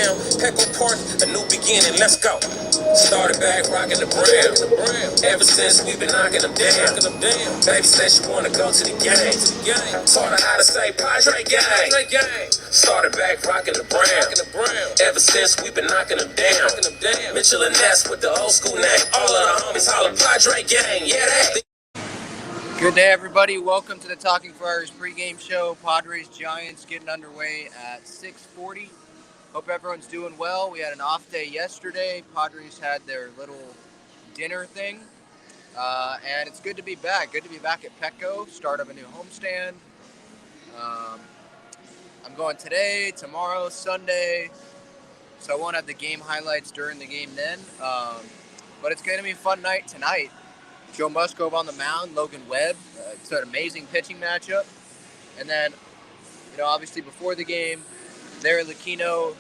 down. Petco Park, a new beginning, let's go. Started back rocking the brim. Ever since we've been knocking them down. Baby said she wanna go to the game. Taught her how to say Padre gang. Started back rocking the brim. Ever since we've been knocking them down. Mitchell and Ness with the old school name. All of the homies holler Padre gang. Yeah, they. Good day, everybody. Welcome to the Talking Friars pregame show. Padres Giants getting underway at 6:40. Hope everyone's doing well. We had an off day yesterday. Padres had their little dinner thing, and it's good to be back. Good to be back at Petco. Start of a new homestand. I'm going today, tomorrow, Sunday, so I won't have the game highlights during the game then. But it's going to be a fun night tonight. Joe Musgrove on the mound, Logan Webb. It's an amazing pitching matchup. And then, obviously before the game, Larry Lucchino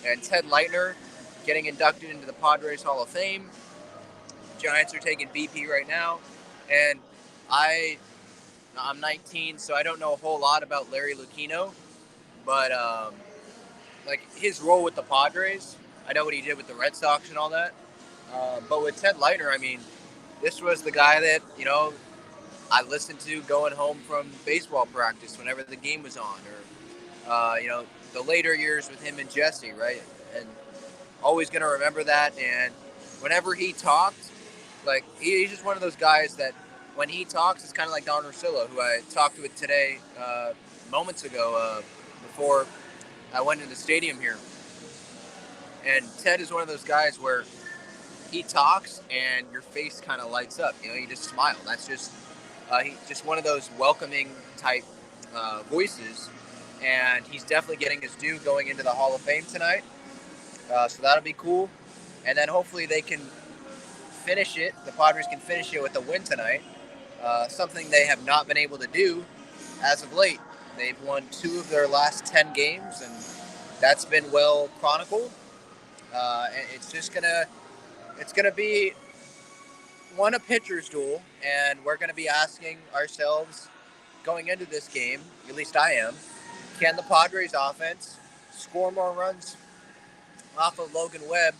and Ted Leitner getting inducted into the Padres Hall of Fame. Giants are taking BP right now. And I'm 19, so I don't know a whole lot about Larry Lucchino. But, his role with the Padres, I know what he did with the Red Sox and all that. But with Ted Leitner, this was the guy that, I listened to going home from baseball practice whenever the game was on. Or, the later years with him and Jesse, right? And always going to remember that. And whenever he talked, he's just one of those guys that when he talks, it's kind of like Don Ursillo, who I talked with today moments ago before I went to the stadium here. And Ted is one of those guys where he talks and your face kind of lights up. You just smile. That's just he's just one of those welcoming type voices, and he's definitely getting his due going into the Hall of Fame tonight. So that'll be cool. And then hopefully they can finish it. The Padres can finish it with a win tonight. Something they have not been able to do as of late. They've won 2 of their last 10 games, and that's been well chronicled. And it's gonna be a pitcher's duel, and we're gonna be asking ourselves going into this game, at least I am, can the Padres offense score more runs off of Logan Webb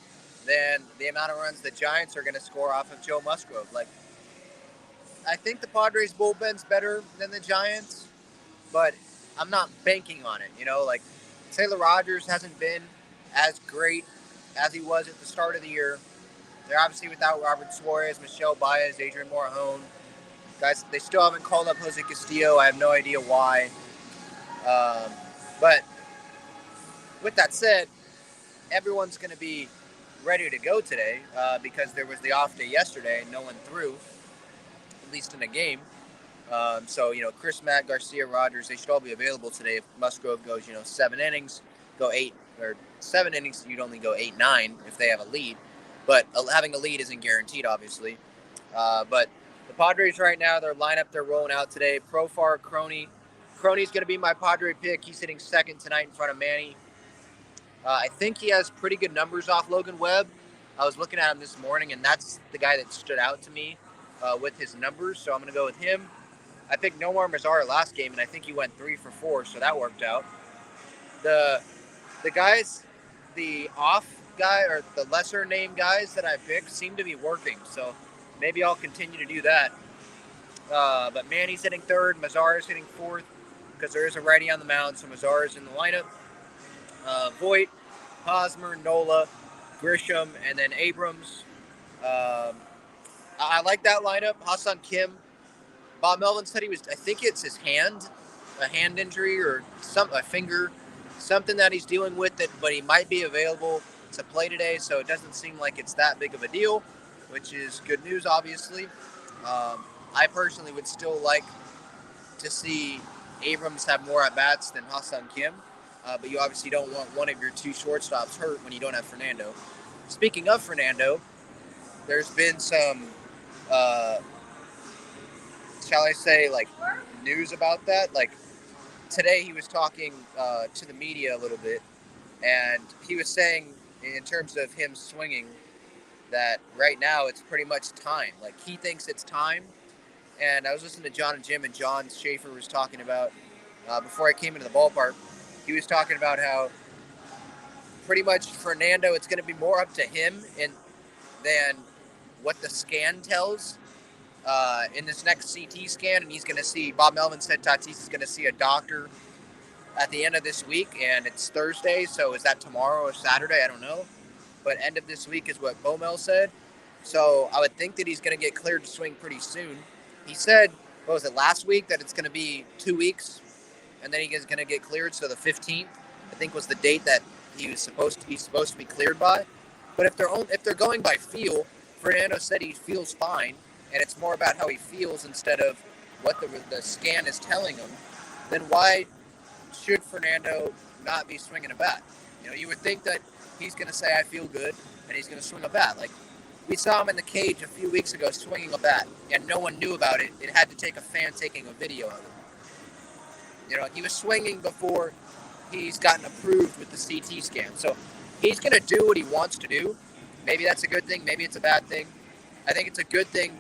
than the amount of runs the Giants are gonna score off of Joe Musgrove? I think the Padres bullpen's better than the Giants, but I'm not banking on it. Taylor Rogers hasn't been as great as he was at the start of the year. They're obviously without Robert Suarez, Michelle Baez, Adrian Morejon. Guys, they still haven't called up Jose Castillo. I have no idea why. But with that said, everyone's going to be ready to go today because there was the off day yesterday and no one threw, at least in a game. So, Chris, Matt, Garcia, Rogers, they should all be available today. If Musgrove goes, 7 innings, go 8, or 7 innings, you'd only go 8-9 if they have a lead. But having a lead isn't guaranteed, obviously. But the Padres right now, their lineup, they're rolling out today. Profar, Crony. Crony's going to be my Padre pick. He's hitting second tonight in front of Manny. I think he has pretty good numbers off Logan Webb. I was looking at him this morning, and that's the guy that stood out to me with his numbers. So I'm going to go with him. I picked Nomar Mazara last game, and I think he went 3 for 4, so that worked out. The guys, the off guy or the lesser name guys that I picked seem to be working, so maybe I'll continue to do that. But Manny's hitting third, Mazara's hitting fourth, because there is a righty on the mound, so Mazara's in the lineup. Voit, Hosmer, Nola, Grisham, and then Abrams. I like that lineup. Hassan Kim. Bob Melvin said I think it's his hand, a hand injury or a finger, something that he's dealing with it, but he might be available to play today, so it doesn't seem like it's that big of a deal, which is good news, obviously. I personally would still like to see Abrams have more at-bats than Hassan Kim, but you obviously don't want one of your 2 shortstops hurt when you don't have Fernando. Speaking of Fernando, there's been some, shall I say, news about that. Today he was talking to the media a little bit, and he was saying, in terms of him swinging, that right now it's pretty much time. He thinks it's time. And I was listening to John and Jim, and John Schaefer was talking about, before I came into the ballpark, he was talking about how pretty much Fernando, it's going to be more up to him than what the scan tells in this next CT scan. And he's going to see, Bob Melvin said Tatis is going to see a doctor at the end of this week, and it's Thursday, so is that tomorrow or Saturday? I don't know. But end of this week is what Bomel said. So I would think that he's going to get cleared to swing pretty soon. He said, what was it, last week, that it's going to be 2 weeks, and then he's going to get cleared. So the 15th, I think, was the date that he's supposed to be cleared by. But if they're going by feel, Fernando said he feels fine, and it's more about how he feels instead of what the scan is telling him, then why should Fernando not be swinging a bat? You know, you would think that he's going to say, I feel good, and he's going to swing a bat. Like, we saw him in the cage a few weeks ago swinging a bat, and no one knew about it. It had to take a fan taking a video of it. You know, he was swinging before he's gotten approved with the CT scan. So he's going to do what he wants to do. Maybe that's a good thing. Maybe it's a bad thing. I think it's a good thing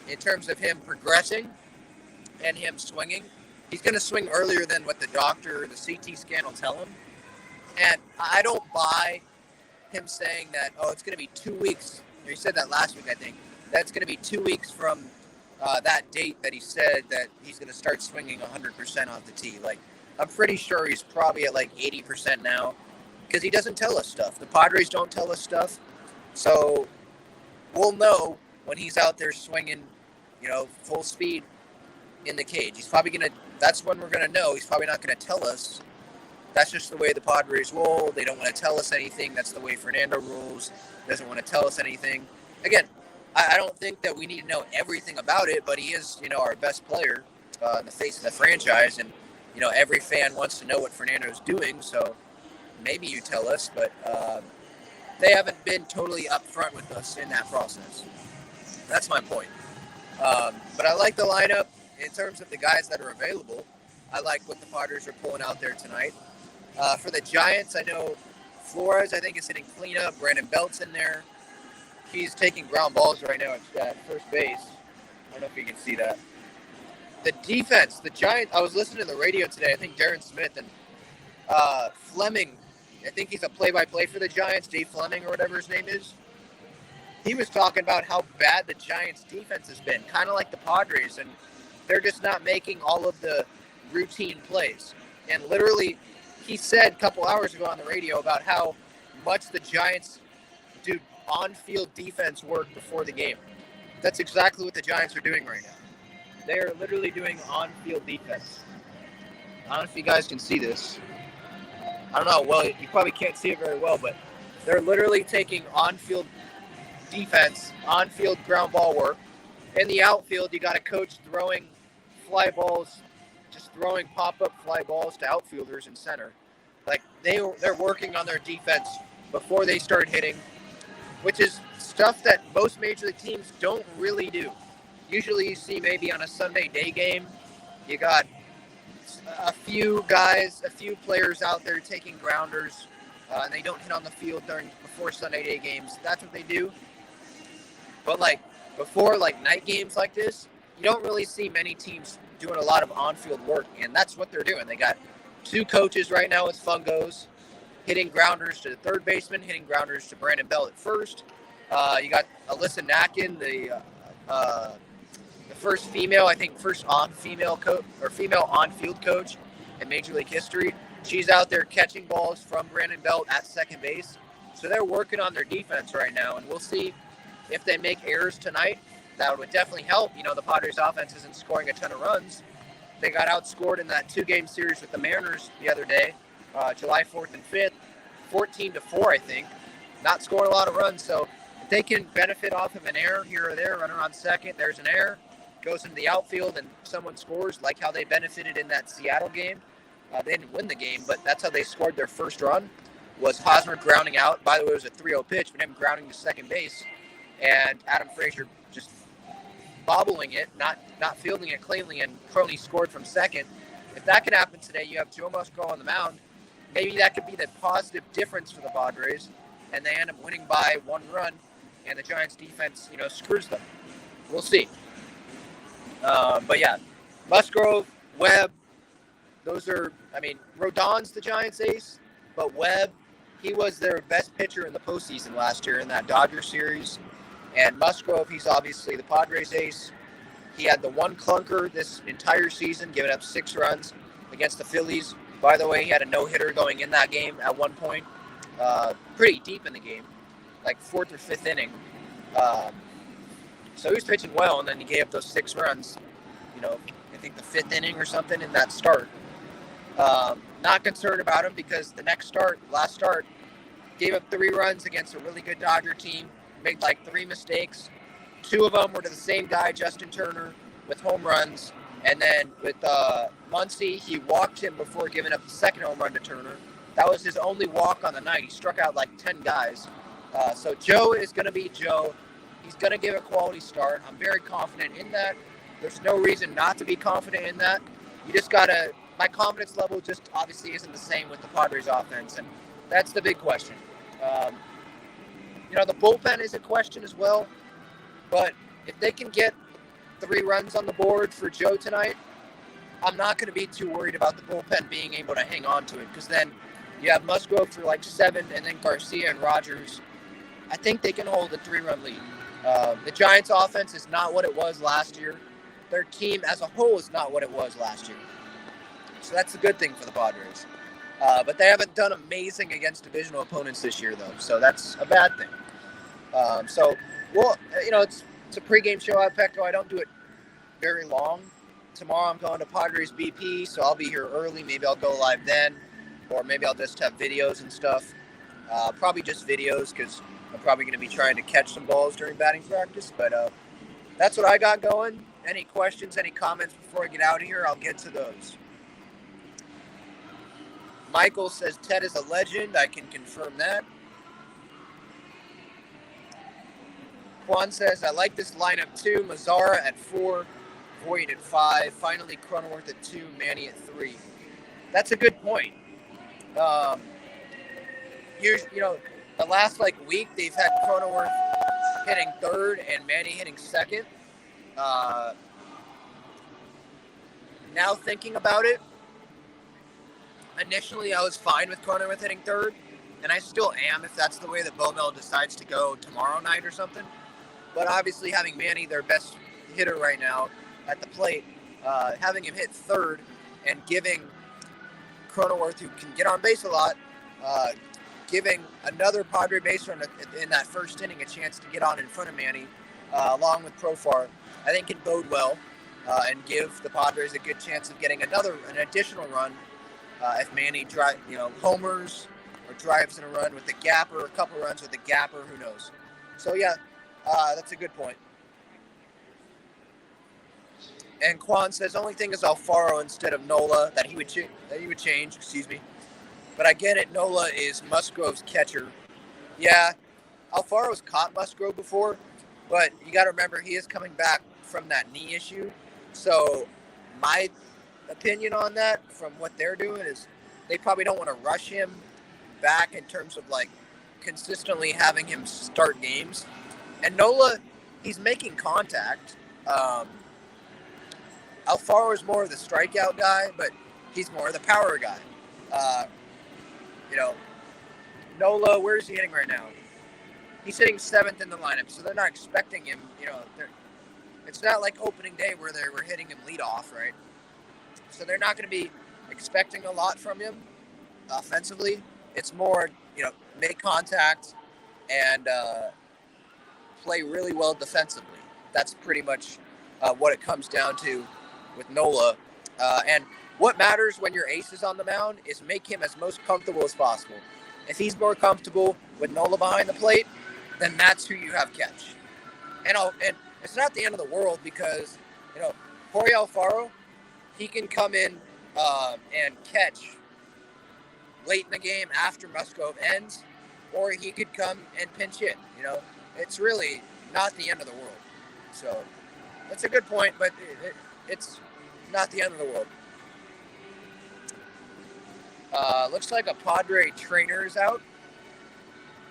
in terms of him progressing and him swinging. He's going to swing earlier than what the doctor or the CT scan will tell him. And I don't buy him saying that, oh, it's going to be 2 weeks. He said that last week, I think. That's going to be 2 weeks from that date that he said that he's going to start swinging 100% off the tee. Like, I'm pretty sure he's probably at like 80% now because he doesn't tell us stuff. The Padres don't tell us stuff. So we'll know when he's out there swinging, you know, full speed in the cage. He's probably going to, that's when we're going to know. He's probably not going to tell us. That's just the way the Padres roll. They don't want to tell us anything. That's the way Fernando rolls. Doesn't want to tell us anything. Again, I don't think that we need to know everything about it, but he is, you know, our best player in the face of the franchise. And, you know, every fan wants to know what Fernando's doing. So maybe you tell us, but they haven't been totally upfront with us in that process. That's my point. But I like the lineup in terms of the guys that are available. I like what the Padres are pulling out there tonight. For the Giants, I know Flores, I think, is hitting cleanup. Brandon Belt's in there. He's taking ground balls right now at first base. I don't know if you can see that. The defense, the Giants, I was listening to the radio today. I think Darren Smith and Fleming, I think he's a play-by-play for the Giants, Dave Fleming or whatever his name is. He was talking about how bad the Giants' defense has been, kind of like the Padres, and they're just not making all of the routine plays. And literally, he said a couple hours ago on the radio about how much the Giants do on-field defense work before the game. That's exactly what the Giants are doing right now. They're literally doing on-field defense. I don't know if you guys can see this. I don't know. Well, you probably can't see it very well, but they're literally taking on-field defense, on-field ground ball work. In the outfield, you got a coach throwing fly balls, just throwing pop-up fly balls to outfielders in center. Like, they're working on their defense before they start hitting, which is stuff that most major league teams don't really do. Usually you see maybe on a Sunday day game, you got a few guys, a few players out there taking grounders, and they don't hit on the field before Sunday day games. That's what they do. But like before like night games like this, you don't really see many teams doing a lot of on-field work, and that's what they're doing. They got two coaches right now with fungos, hitting grounders to the third baseman, hitting grounders to Brandon Belt at first. You got Alyssa Nakin, the first female, I think, first female on-field coach in Major League history. She's out there catching balls from Brandon Belt at second base. So they're working on their defense right now, and we'll see if they make errors tonight. That would definitely help. You know, the Padres offense isn't scoring a ton of runs. They got outscored in that 2-game series with the Mariners the other day, July 4th and 5th, 14-4, I think. Not scoring a lot of runs, so if they can benefit off of an error here or there, runner on second, there's an error, goes into the outfield and someone scores, like how they benefited in that Seattle game. They didn't win the game, but that's how they scored their first run, was Hosmer grounding out. By the way, it was a 3-0 pitch, but him grounding to second base, and Adam Frazier just bobbling it, not fielding it cleanly, and Crowley scored from second. If that could happen today, you have Joe Musgrove on the mound. Maybe that could be the positive difference for the Padres, and they end up winning by 1 run, and the Giants' defense, you know, screws them. We'll see. But yeah, Musgrove, Webb, those are, I mean, Rodon's the Giants' ace, but Webb, he was their best pitcher in the postseason last year in that Dodgers series. And Musgrove, he's obviously the Padres ace. He had the one clunker this entire season, giving up 6 runs against the Phillies. By the way, he had a no-hitter going in that game at one point, pretty deep in the game, like 4th or 5th inning. So he was pitching well, and then he gave up those 6 runs, I think the 5th inning or something in that start. Not concerned about him because the last start, gave up 3 runs against a really good Dodger team, made like 3 mistakes. 2 of them were to the same guy, Justin Turner, with home runs. And then with Muncy, he walked him before giving up the second home run to Turner. That was his only walk on the night. He struck out like 10 guys. So Joe is going to be Joe. He's going to give a quality start. I'm very confident in that. There's no reason not to be confident in that. You just got to, my confidence level just obviously isn't the same with the Padres offense. And that's the big question. The bullpen is a question as well. But if they can get 3 runs on the board for Joe tonight, I'm not going to be too worried about the bullpen being able to hang on to it, because then you have Musgrove for like 7, and then Garcia and Rogers. I think they can hold a 3-run lead. The Giants' offense is not what it was last year. Their team as a whole is not what it was last year. So that's a good thing for the Padres. But they haven't done amazing against divisional opponents this year, though, so that's a bad thing. It's a pregame show at Petco. I don't do it very long. Tomorrow I'm going to Padres BP, so I'll be here early. Maybe I'll go live then, or maybe I'll just have videos and stuff. Probably just videos, because I'm probably going to be trying to catch some balls during batting practice. But that's what I got going. Any questions, any comments before I get out of here? I'll get to those. Michael says Ted is a legend. I can confirm that. Juan says, I like this lineup too. Mazzara at 4, Voit at 5, finally Cronenworth at 2, Manny at 3. That's a good point. The last week they've had Cronenworth hitting 3rd and Manny hitting 2nd. Now thinking about it, initially I was fine with Cronenworth hitting 3rd, and I still am if that's the way that Bowmel decides to go tomorrow night or something. But obviously having Manny, their best hitter right now, at the plate, having him hit 3rd and giving Cronenworth, who can get on base a lot, giving another Padre base runner in that first inning a chance to get on in front of Manny, along with Profar, I think can bode well and give the Padres a good chance of getting an additional run if Manny homers or drives in a run with the gapper, a couple runs with the gapper, who knows. So yeah. That's a good point. And Quan says, only thing is Alfaro instead of Nola that he would change. Excuse me. But I get it. Nola is Musgrove's catcher. Yeah, Alfaro's caught Musgrove before, but you got to remember he is coming back from that knee issue. So my opinion on that, from what they're doing, is they probably don't want to rush him back in terms of consistently having him start games. And Nola, he's making contact. Alfaro is more of the strikeout guy, but he's more of the power guy. Nola, where is he hitting right now? He's hitting 7th in the lineup, so they're not expecting him. It's not like opening day where they were hitting him leadoff, right? So they're not going to be expecting a lot from him offensively. It's more, make contact and play really well defensively. That's pretty much what it comes down to with Nola. And what matters when your ace is on the mound is make him as most comfortable as possible. If he's more comfortable with Nola behind the plate, then that's who you have catch. And it's not the end of the world, because, Jorge Alfaro, he can come in and catch late in the game after Musgrove ends, or he could come and pinch hit. It's really not the end of the world. So that's a good point, but it's not the end of the world. Looks like a Padre trainer is out.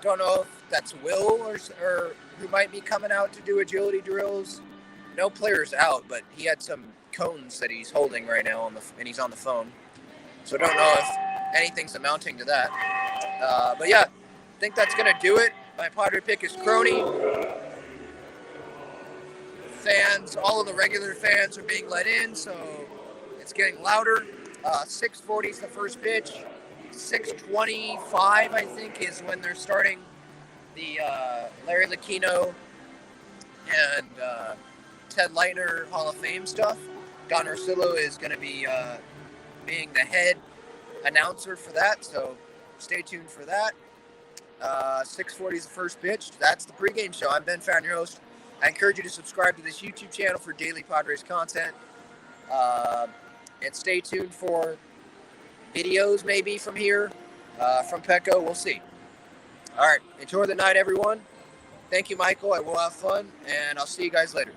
Don't know if that's Will or who might be coming out to do agility drills. No player's out, but he had some cones that he's holding right now and he's on the phone. So don't know anything's amounting to that. But yeah, I think that's going to do it. My Padre pick is Crony. Fans, all of the regular fans are being let in, so it's getting louder. 6:40 is the first pitch. 6:25, I think, is when they're starting the Larry Lucchino and Ted Leitner Hall of Fame stuff. Don Orsillo is going to be being the head announcer for that, so stay tuned for that. 6:40 is the first pitch. That's the pregame show. I'm Ben Farron, your host. I encourage you to subscribe to this YouTube channel for daily Padres content. And stay tuned for videos maybe from here, from Petco. We'll see. All right. Enjoy the night, everyone. Thank you, Michael. I will have fun, and I'll see you guys later.